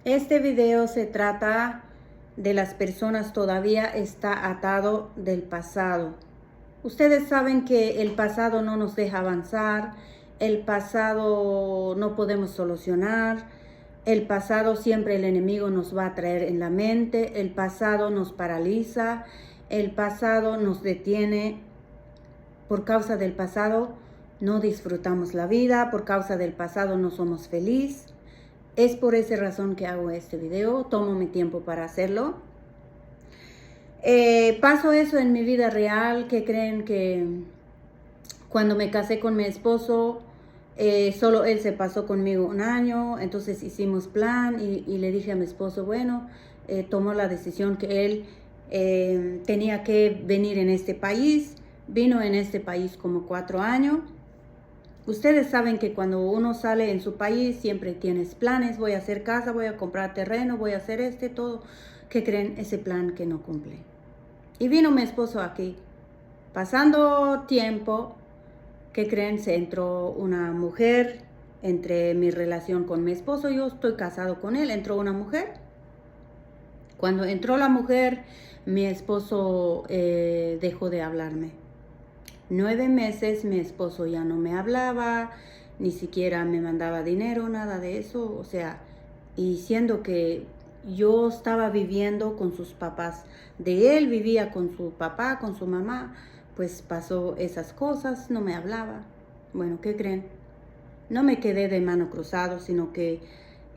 Este video se trata de las personas todavía está atado del pasado. Ustedes saben que el pasado no nos deja avanzar, el pasado no podemos solucionar, el pasado siempre el enemigo nos va a traer en la mente, el pasado nos paraliza, el pasado nos detiene. Por causa del pasado no disfrutamos la vida, por causa del pasado no somos felices. Es por esa razón que hago este video, tomo mi tiempo para hacerlo. Paso eso en mi vida real, que creen que cuando me casé con mi esposo, solo él se pasó conmigo un año, entonces hicimos plan y le dije a mi esposo, bueno, tomó la decisión que él tenía que venir en este país, vino en este país como 4 años. Ustedes saben que cuando uno sale en su país siempre tienes planes, voy a hacer casa, voy a comprar terreno, voy a hacer todo. ¿Qué creen? Ese plan que no cumple. Y vino mi esposo aquí. Pasando tiempo, ¿qué creen? Se entró una mujer entre mi relación con mi esposo. Yo estoy casado con él, entró una mujer. Cuando entró la mujer, mi esposo dejó de hablarme. 9 meses mi esposo ya no me hablaba, ni siquiera me mandaba dinero, nada de eso. O sea, y siendo que yo estaba viviendo con sus papás, de él vivía con su papá, con su mamá, pues pasó esas cosas, no me hablaba. Bueno, ¿qué creen? No me quedé de mano cruzado, sino que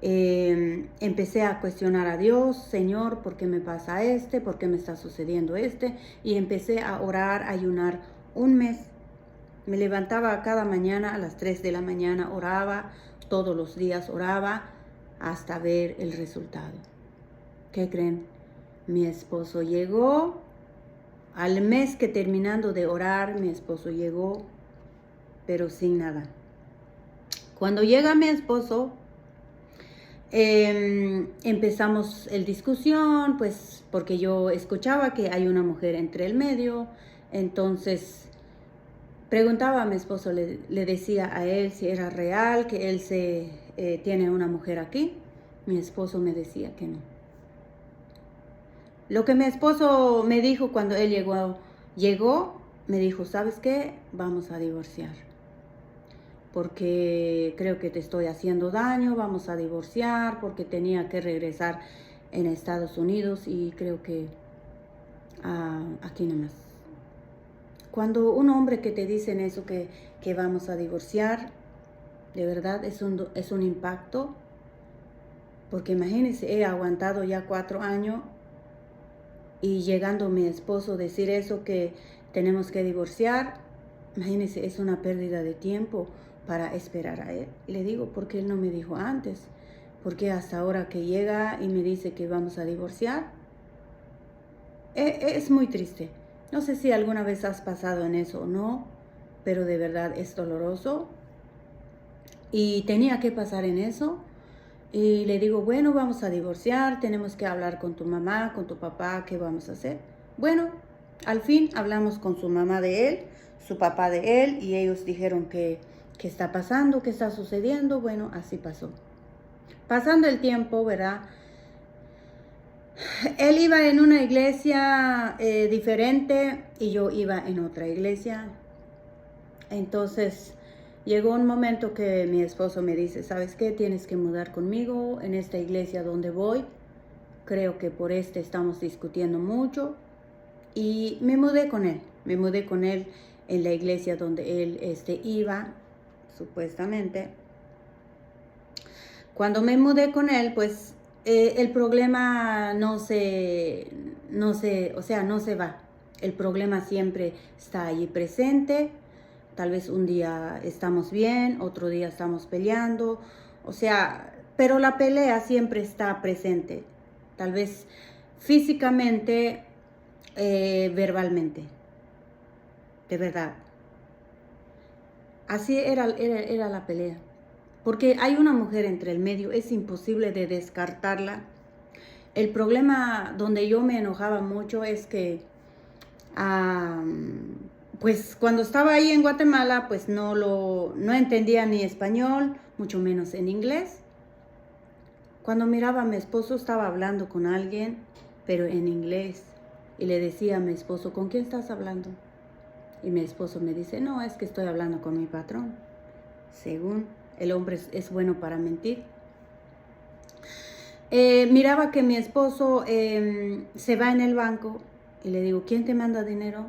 empecé a cuestionar a Dios, Señor, ¿por qué me pasa ¿Por qué me está sucediendo Y empecé a orar, a ayunar un mes. Me levantaba cada mañana a las 3 de la mañana, oraba, todos los días oraba, hasta ver el resultado. ¿Qué creen? Mi esposo llegó, al mes que terminando de orar, mi esposo llegó, pero sin nada. Cuando llega mi esposo, empezamos el discusión, pues porque yo escuchaba que hay una mujer entre el medio, entonces preguntaba a mi esposo, le decía a él si era real, que él tiene una mujer aquí. Mi esposo me decía que no. Lo que mi esposo me dijo cuando él llegó, me dijo, ¿sabes qué? Vamos a divorciar. Porque creo que te estoy haciendo daño, vamos a divorciar, porque tenía que regresar en Estados Unidos y creo que aquí nomás. Cuando un hombre que te dicen eso, que vamos a divorciar, de verdad es un impacto, porque imagínense, he aguantado ya 4 años y llegando mi esposo decir eso, que tenemos que divorciar, imagínense, es una pérdida de tiempo para esperar a él. Le digo, ¿por qué él no me dijo antes? Porque hasta ahora que llega y me dice que vamos a divorciar, es muy triste. No sé si alguna vez has pasado en eso o no, pero de verdad es doloroso. Y tenía que pasar en eso. Y le digo, bueno, vamos a divorciar, tenemos que hablar con tu mamá, con tu papá, ¿qué vamos a hacer? Bueno, al fin hablamos con su mamá de él, su papá de él, y ellos dijeron que qué está pasando, qué está sucediendo. Bueno, así pasó. Pasando el tiempo, ¿verdad? Él iba en una iglesia diferente y yo iba en otra iglesia. Entonces llegó un momento que mi esposo me dice, ¿sabes qué? Tienes que mudar conmigo en esta iglesia donde voy. Creo que por estamos discutiendo mucho. Y me mudé con él. Me mudé con él en la iglesia donde él iba, supuestamente. Cuando me mudé con él, pues el problema no se va. El problema siempre está allí presente. Tal vez un día estamos bien, otro día estamos peleando. O sea, pero la pelea siempre está presente. Tal vez físicamente, verbalmente. De verdad. Así era la pelea. Porque hay una mujer entre el medio, es imposible de descartarla. El problema donde yo me enojaba mucho es que, pues cuando estaba ahí en Guatemala, pues no entendía ni español, mucho menos en inglés. Cuando miraba a mi esposo estaba hablando con alguien, pero en inglés. Y le decía a mi esposo, ¿con quién estás hablando? Y mi esposo me dice, no, es que estoy hablando con mi patrón. Según el hombre es bueno para mentir. Miraba que mi esposo se va en el banco y le digo, ¿quién te manda dinero?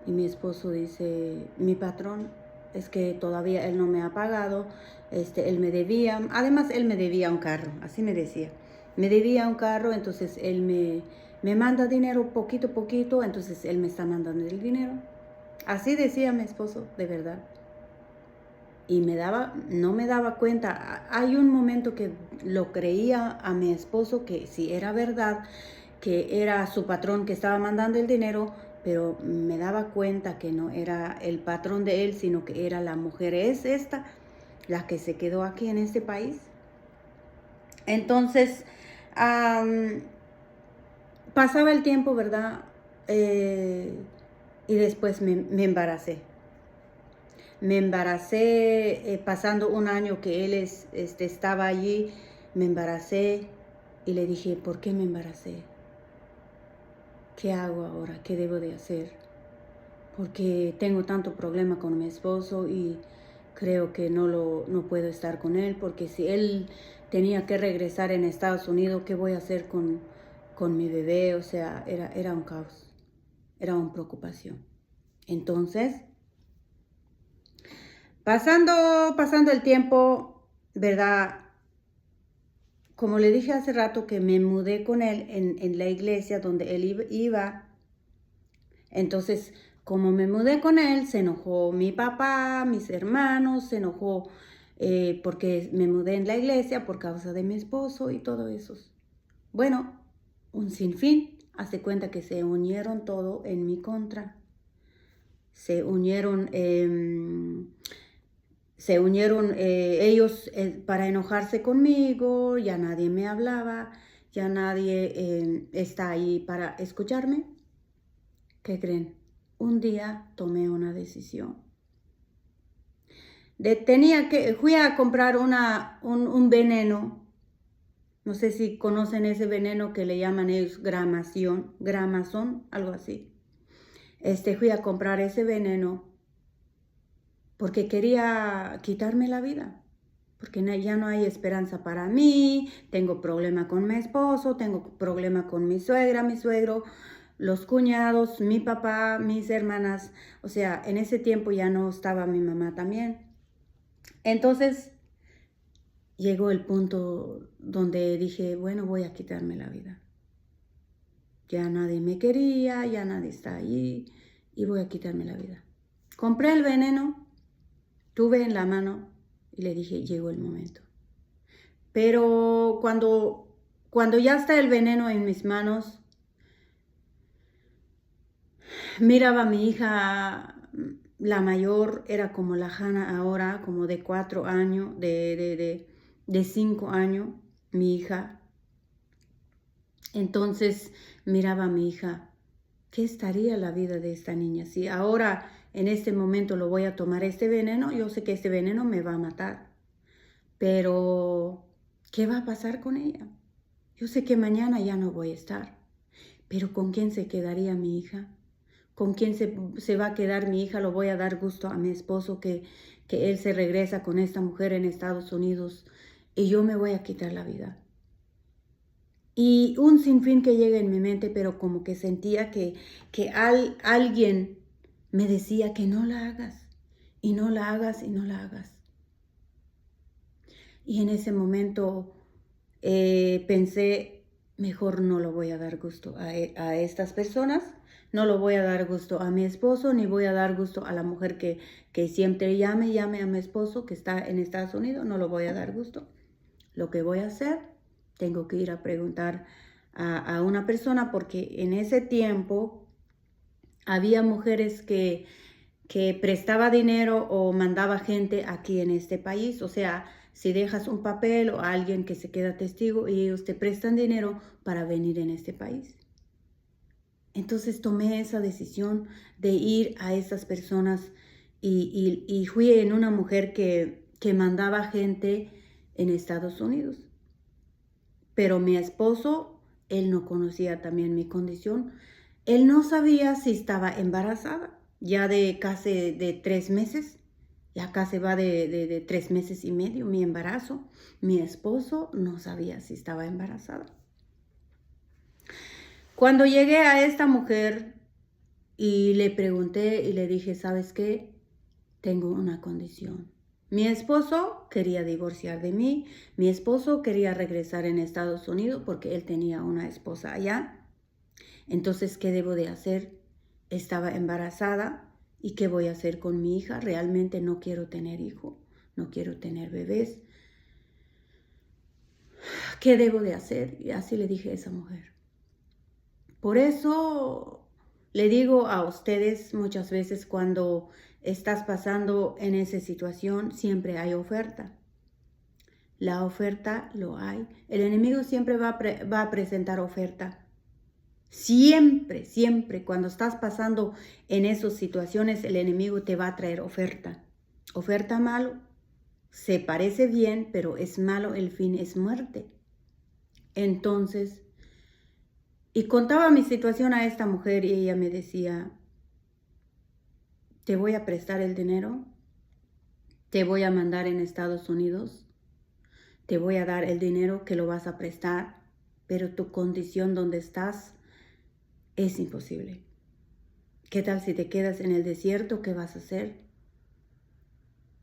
Y mi esposo dice, mi patrón, es que todavía él no me ha pagado, él me debía, además él me debía un carro, así me decía, me debía un carro, entonces él me manda dinero poquito a poquito, entonces él me está mandando el dinero. Así decía mi esposo, de verdad. Y no me daba cuenta. Hay un momento que lo creía a mi esposo que sí era verdad, que era su patrón que estaba mandando el dinero, pero me daba cuenta que no era el patrón de él, sino que era la mujer. Es esta la que se quedó aquí en este país. Entonces, pasaba el tiempo, ¿verdad? Y después me embaracé. Me embaracé pasando un año que él estaba allí, me embaracé y le dije, ¿por qué me embaracé? ¿Qué hago ahora? ¿Qué debo de hacer? Porque tengo tanto problema con mi esposo y creo que no puedo estar con él, porque si él tenía que regresar en Estados Unidos, ¿qué voy a hacer con mi bebé? O sea, era un caos, era una preocupación. Entonces, pasando el tiempo, ¿verdad? Como le dije hace rato que me mudé con él en la iglesia donde él iba, entonces como me mudé con él, se enojó mi papá, mis hermanos, se enojó porque me mudé en la iglesia por causa de mi esposo y todo eso. Bueno, un sinfín, hace cuenta que se unieron todo en mi contra. Se unieron ellos para enojarse conmigo, ya nadie me hablaba, ya nadie está ahí para escucharme. ¿Qué creen? Un día tomé una decisión. Fui a comprar un veneno, no sé si conocen ese veneno que le llaman ellos gramazón, algo así. Fui a comprar ese veneno porque quería quitarme la vida, porque ya no hay esperanza para mí, tengo problema con mi esposo, tengo problema con mi suegra, mi suegro, los cuñados, mi papá, mis hermanas, o sea, en ese tiempo ya no estaba mi mamá también. Entonces llegó el punto donde dije, bueno, voy a quitarme la vida. Ya nadie me quería, ya nadie está allí y voy a quitarme la vida. Compré el veneno, tuve en la mano y le dije, llegó el momento. Pero cuando ya está el veneno en mis manos, miraba a mi hija, la mayor era como la Hannah ahora, como de 4 años, de 5 años, mi hija. Entonces miraba a mi hija, ¿qué estaría la vida de esta niña? Si ahora en este momento lo voy a tomar este veneno, yo sé que este veneno me va a matar. Pero, ¿qué va a pasar con ella? Yo sé que mañana ya no voy a estar. Pero ¿con quién se quedaría mi hija? ¿Con quién se va a quedar mi hija? Lo voy a dar gusto a mi esposo que él se regresa con esta mujer en Estados Unidos y yo me voy a quitar la vida. Y un sinfín que llega en mi mente, pero como que sentía que alguien me decía que no la hagas, y no la hagas, y no la hagas. Y en ese momento pensé, mejor no lo voy a dar gusto a estas personas, no lo voy a dar gusto a mi esposo, ni voy a dar gusto a la mujer que siempre llame a mi esposo que está en Estados Unidos, no lo voy a dar gusto. Lo que voy a hacer, tengo que ir a preguntar a una persona porque en ese tiempo había mujeres que prestaba dinero o mandaba gente aquí en este país. O sea, si dejas un papel o alguien que se queda testigo y ellos te prestan dinero para venir en este país. Entonces tomé esa decisión de ir a esas personas y fui en una mujer que mandaba gente en Estados Unidos. pero mi esposo, él no conocía también mi condición. Él no sabía si estaba embarazada, ya de casi de 3 meses. Ya casi va de 3 meses y medio mi embarazo. Mi esposo no sabía si estaba embarazada. Cuando llegué a esta mujer y le pregunté y le dije, ¿sabes qué? Tengo una condición. Mi esposo quería divorciar de mí. Mi esposo quería regresar en Estados Unidos porque él tenía una esposa allá. Entonces, ¿qué debo de hacer? Estaba embarazada. ¿Y qué voy a hacer con mi hija? Realmente no quiero tener hijo, no quiero tener bebés. ¿Qué debo de hacer? Y así le dije a esa mujer. Por eso le digo a ustedes muchas veces cuando estás pasando en esa situación, siempre hay oferta. La oferta lo hay. El enemigo siempre va a presentar oferta. Siempre, siempre, cuando estás pasando en esas situaciones, el enemigo te va a traer oferta. Oferta malo, se parece bien, pero es malo, el fin es muerte. Entonces, y contaba mi situación a esta mujer y ella me decía, te voy a prestar el dinero, te voy a mandar en Estados Unidos, te voy a dar el dinero que lo vas a prestar, pero tu condición donde estás es imposible. ¿Qué tal si te quedas en el desierto? ¿Qué vas a hacer?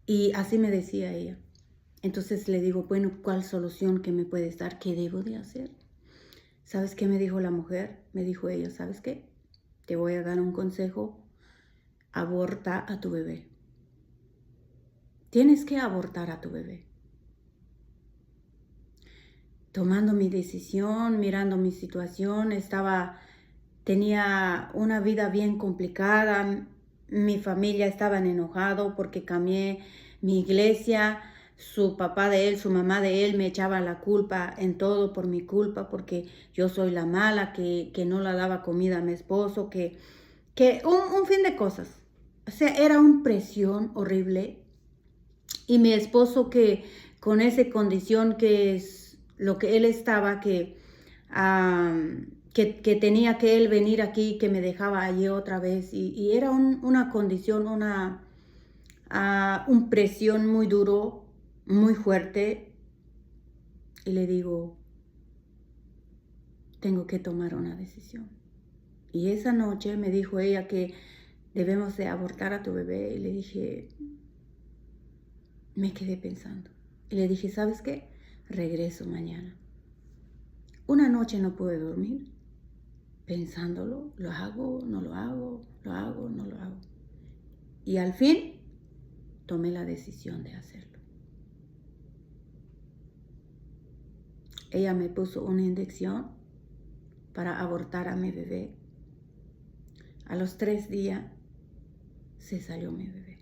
Y así me decía ella. Entonces le digo, bueno, ¿cuál solución que me puedes dar? ¿Qué debo de hacer? ¿Sabes qué me dijo la mujer? Me dijo ella, ¿sabes qué? Te voy a dar un consejo. Aborta a tu bebé. Tienes que abortar a tu bebé. Tomando mi decisión, mirando mi situación, tenía una vida bien complicada. Mi familia estaban enojados porque cambié mi iglesia. Su papá de él, su mamá de él me echaba la culpa en todo por mi culpa, porque yo soy la mala, que no le daba comida a mi esposo, que un fin de cosas. O sea, era una presión horrible. Y mi esposo que con esa condición que es lo que él estaba, que tenía que él venir aquí, que me dejaba allí otra vez. Y era una condición, una presión muy duro, muy fuerte. Y le digo, tengo que tomar una decisión. Y esa noche me dijo ella que debemos de abortar a tu bebé. Y le dije, me quedé pensando. Y le dije, ¿sabes qué? Regreso mañana. Una noche no pude dormir. Pensándolo, lo hago, no lo hago, lo hago, no lo hago. Y al fin tomé la decisión de hacerlo. Ella me puso una inyección para abortar a mi bebé. A los 3 días se salió mi bebé.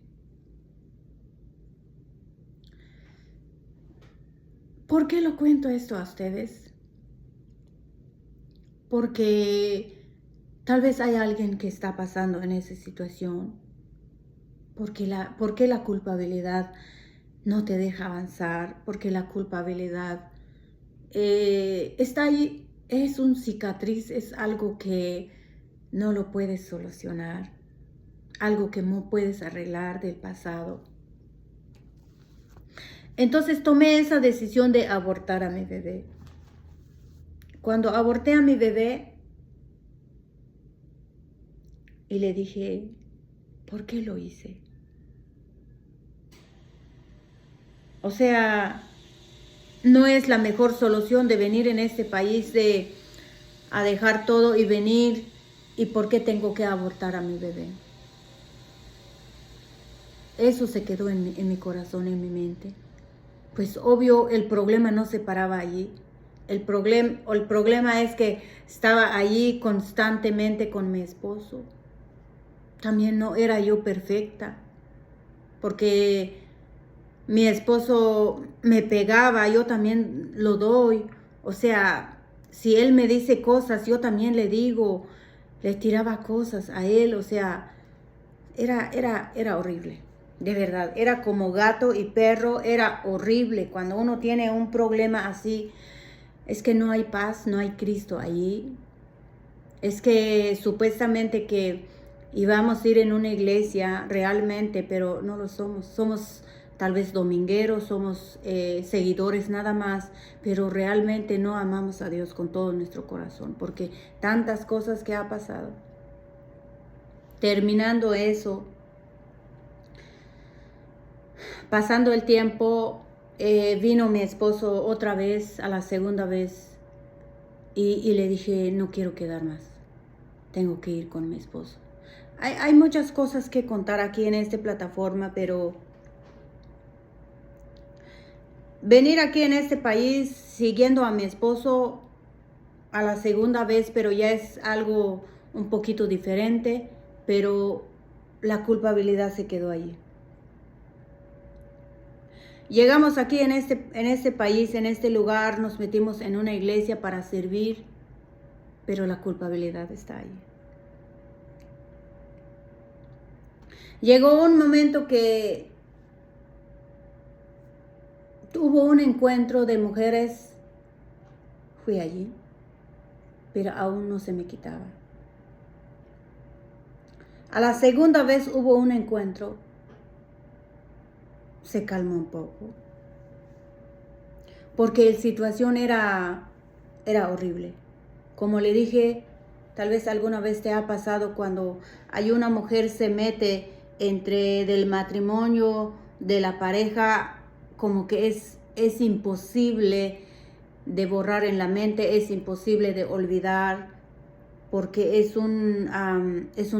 ¿Por qué lo cuento esto a ustedes? Porque tal vez hay alguien que está pasando en esa situación. ¿Por qué la culpabilidad no te deja avanzar? Porque la culpabilidad está ahí, es un cicatriz, es algo que no lo puedes solucionar, algo que no puedes arreglar del pasado. Entonces tomé esa decisión de abortar a mi bebé. Cuando aborté a mi bebé y le dije, ¿por qué lo hice? O sea, no es la mejor solución de venir en este país a dejar todo y venir. ¿Y por qué tengo que abortar a mi bebé? Eso se quedó en mi corazón, en mi mente. Pues obvio el problema no se paraba allí. El problema es que estaba allí constantemente con mi esposo. También no era yo perfecta, porque mi esposo me pegaba, yo también lo doy. O sea, si él me dice cosas, yo también le digo, le tiraba cosas a él. O sea, era horrible. De verdad, era como gato y perro, era horrible. Cuando uno tiene un problema así, Es que no hay paz, no hay Cristo allí. Es que supuestamente que íbamos a ir en una iglesia realmente, pero no lo somos. Somos tal vez domingueros, somos seguidores nada más, pero realmente no amamos a Dios con todo nuestro corazón, porque tantas cosas que ha pasado. Terminando eso, pasando el tiempo, vino mi esposo otra vez, a la segunda vez, y le dije, no quiero quedar más, tengo que ir con mi esposo. Hay muchas cosas que contar aquí en esta plataforma, pero venir aquí en este país siguiendo a mi esposo a la segunda vez, pero ya es algo un poquito diferente, pero la culpabilidad se quedó allí. Llegamos aquí en este país, en este lugar, nos metimos en una iglesia para servir, pero la culpabilidad está ahí. Llegó un momento que hubo un encuentro de mujeres, fui allí, pero aún no se me quitaba. A la segunda vez hubo un encuentro, se calmó un poco, porque la situación era horrible. Como le dije, tal vez alguna vez te ha pasado cuando hay una mujer se mete entre del matrimonio, de la pareja, como que es imposible de borrar en la mente, es imposible de olvidar, porque es un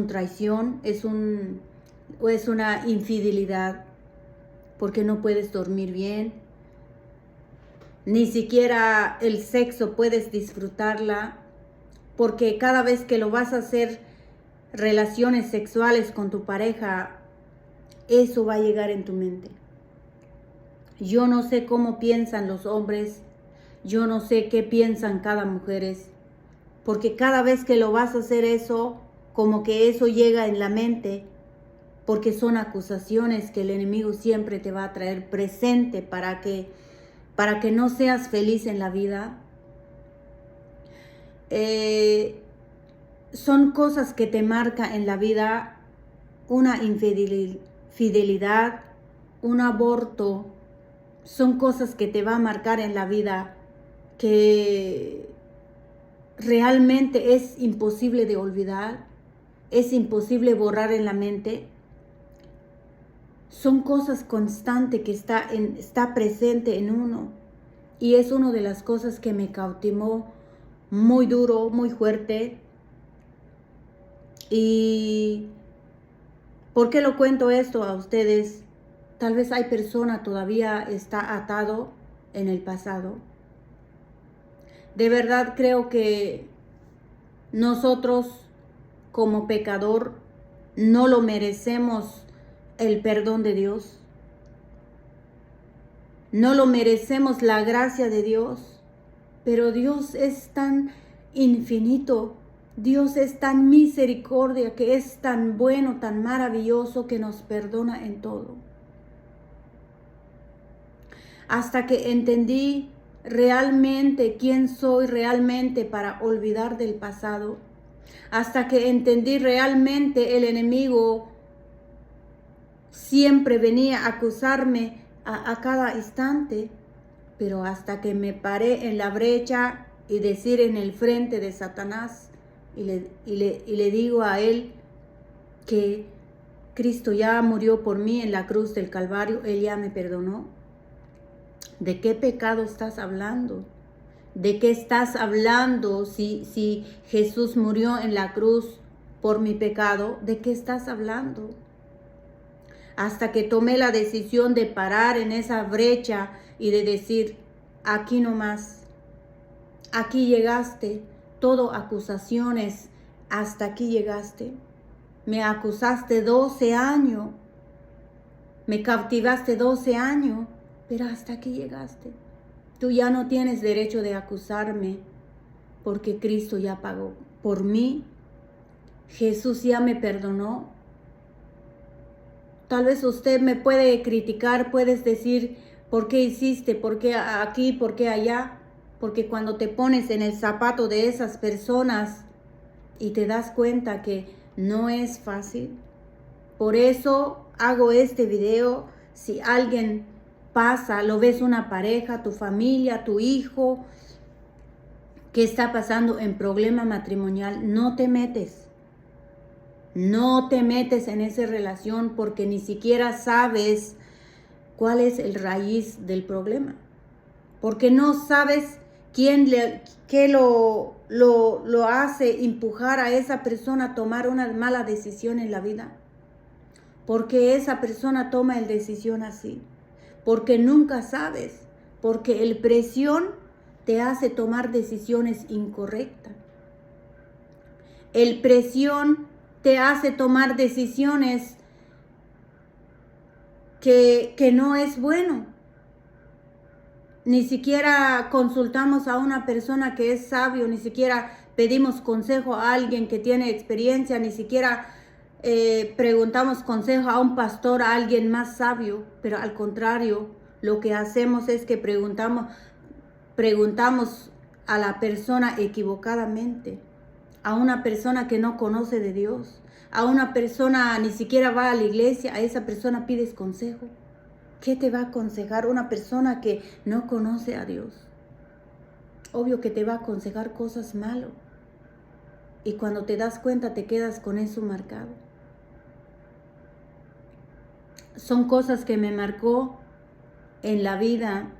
traición, es una infidelidad, porque no puedes dormir bien, ni siquiera el sexo puedes disfrutarla, porque cada vez que lo vas a hacer relaciones sexuales con tu pareja, eso va a llegar en tu mente. Yo no sé cómo piensan los hombres, yo no sé qué piensan cada mujer, porque cada vez que lo vas a hacer eso, como que eso llega en la mente, porque son acusaciones que el enemigo siempre te va a traer presente para que no seas feliz en la vida. Son cosas que te marcan en la vida, una infidelidad, un aborto, son cosas que te va a marcar en la vida que realmente es imposible de olvidar, es imposible borrar en la mente. Son cosas constantes que está presente en uno, y es una de las cosas que me cautivó muy duro, muy fuerte. ¿Y por qué lo cuento esto a ustedes? Tal vez hay persona todavía está atado en el pasado. De verdad creo que nosotros como pecador no lo merecemos el perdón de Dios. No lo merecemos la gracia de Dios, pero Dios es tan infinito, Dios es tan misericordia, que es tan bueno, tan maravilloso, que nos perdona en todo. Hasta que entendí realmente quién soy realmente para olvidar del pasado, hasta que entendí realmente el enemigo siempre venía a acusarme a cada instante, pero hasta que me paré en la brecha y decir en el frente de Satanás y le digo a él que Cristo ya murió por mí en la cruz del Calvario, él ya me perdonó. ¿De qué pecado estás hablando? ¿De qué estás hablando si Jesús murió en la cruz por mi pecado? ¿De qué estás hablando? Hasta que tomé la decisión de parar en esa brecha y de decir, aquí nomás, aquí llegaste, todo acusaciones, hasta aquí llegaste. Me acusaste 12 años, me cautivaste 12 años, pero hasta aquí llegaste. Tú ya no tienes derecho de acusarme, porque Cristo ya pagó por mí. Jesús ya me perdonó. Tal vez usted me puede criticar, puedes decir, ¿por qué hiciste? ¿Por qué aquí? ¿Por qué allá? Porque cuando te pones en el zapato de esas personas y te das cuenta que no es fácil. Por eso hago este video. Si alguien pasa, lo ves una pareja, tu familia, tu hijo, que está pasando en problema matrimonial, no te metes. No te metes en esa relación porque ni siquiera sabes cuál es el raíz del problema. Porque no sabes qué lo hace empujar a esa persona a tomar una mala decisión en la vida. Porque esa persona toma la decisión así. Porque nunca sabes. Porque el presión te hace tomar decisiones incorrectas. El presión te hace tomar decisiones que no es bueno. Ni siquiera consultamos a una persona que es sabio, ni siquiera pedimos consejo a alguien que tiene experiencia, ni siquiera preguntamos consejo a un pastor, a alguien más sabio, pero al contrario, lo que hacemos es que preguntamos a la persona equivocadamente, a una persona que no conoce de Dios, a una persona ni siquiera va a la iglesia, a esa persona pides consejo. ¿Qué te va a aconsejar una persona que no conoce a Dios? Obvio que te va a aconsejar cosas malas. Y cuando te das cuenta te quedas con eso marcado. Son cosas que me marcó en la vida.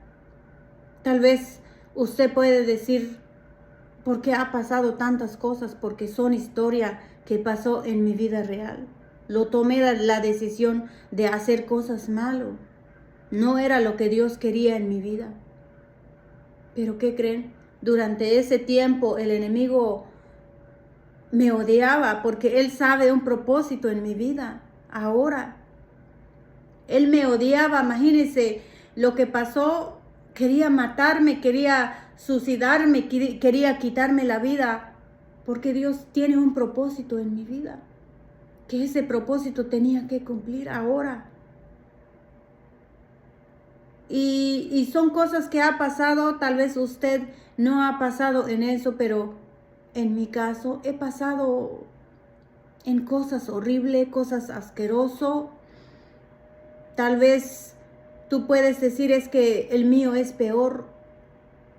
Tal vez usted puede decir, ¿por qué ha pasado tantas cosas? Porque son historia que pasó en mi vida real. Lo tomé la decisión de hacer cosas malas. No era lo que Dios quería en mi vida. Pero ¿qué creen? Durante ese tiempo el enemigo me odiaba porque él sabe un propósito en mi vida. Ahora, él me odiaba, imagínense lo que pasó. Quería matarme, quería suicidarme, quería quitarme la vida. Porque Dios tiene un propósito en mi vida. Que ese propósito tenía que cumplir ahora. Y son cosas que ha pasado, tal vez usted no ha pasado en eso, pero en mi caso he pasado en cosas horribles, cosas asquerosas. Tal vez tú puedes decir es que el mío es peor.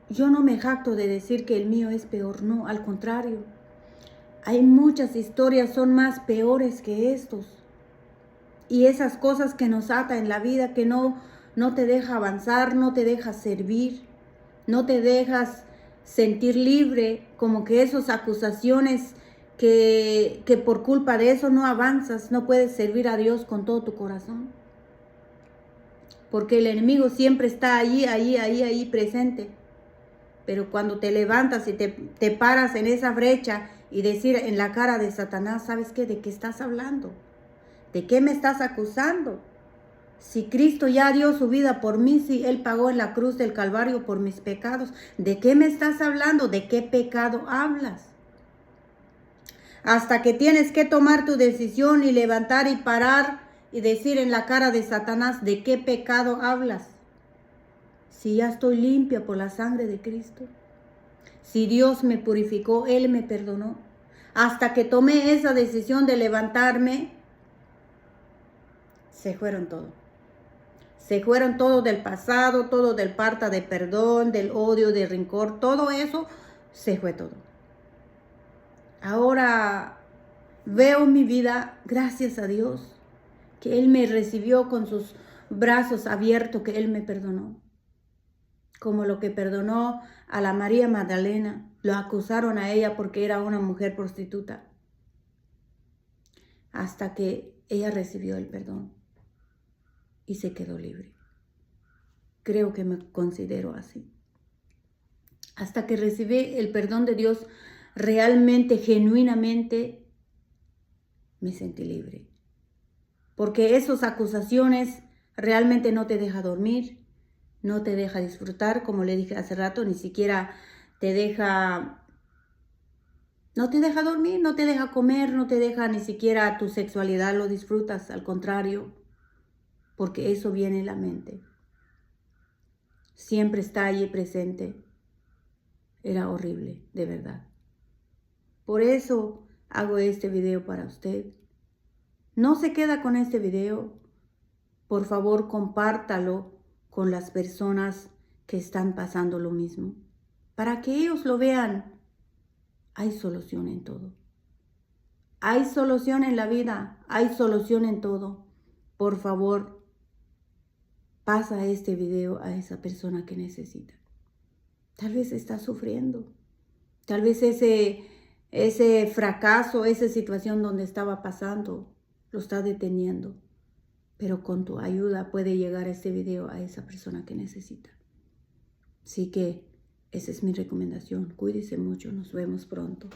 Yo no me jacto de decir que el mío es peor, no, al contrario. Hay muchas historias, son más peores que estos. Y esas cosas que nos atan en la vida, que no te deja avanzar, no te deja servir, no te dejas sentir libre, como que esas acusaciones que por culpa de eso no avanzas, no puedes servir a Dios con todo tu corazón. Porque el enemigo siempre está ahí presente. Pero cuando te levantas y te paras en esa brecha y decir en la cara de Satanás, ¿sabes qué? ¿De qué estás hablando? ¿De qué me estás acusando? Si Cristo ya dio su vida por mí, si Él pagó en la cruz del Calvario por mis pecados, ¿de qué me estás hablando? ¿De qué pecado hablas? Hasta que tienes que tomar tu decisión y levantar y parar y decir en la cara de Satanás, ¿de qué pecado hablas? Si ya estoy limpia por la sangre de Cristo. Si Dios me purificó, Él me perdonó. Hasta que tomé esa decisión de levantarme, se fueron todo. Se fueron todo del pasado, todo del falta de perdón, del odio, del rencor, todo eso se fue todo. Ahora veo mi vida, gracias a Dios, que Él me recibió con sus brazos abiertos, que Él me perdonó. Como lo que perdonó a la María Magdalena, lo acusaron a ella porque era una mujer prostituta. Hasta que ella recibió el perdón y se quedó libre. Creo que me considero así. Hasta que recibí el perdón de Dios realmente, genuinamente, me sentí libre. Porque esas acusaciones realmente no te dejan dormir, no te deja disfrutar, como le dije hace rato, ni siquiera te deja, no te deja dormir, no te deja comer, no te deja ni siquiera tu sexualidad lo disfrutas, al contrario, porque eso viene en la mente. Siempre está allí presente. Era horrible, de verdad. Por eso hago este video para usted. No se queda con este video. Por favor, compártalo con las personas que están pasando lo mismo. Para que ellos lo vean. Hay solución en todo. Hay solución en la vida. Hay solución en todo. Por favor, pasa este video a esa persona que necesita. Tal vez está sufriendo. Tal vez ese fracaso, esa situación donde estaba pasando, lo está deteniendo. Pero con tu ayuda puede llegar este video a esa persona que necesita. Así que esa es mi recomendación. Cuídese mucho. Nos vemos pronto.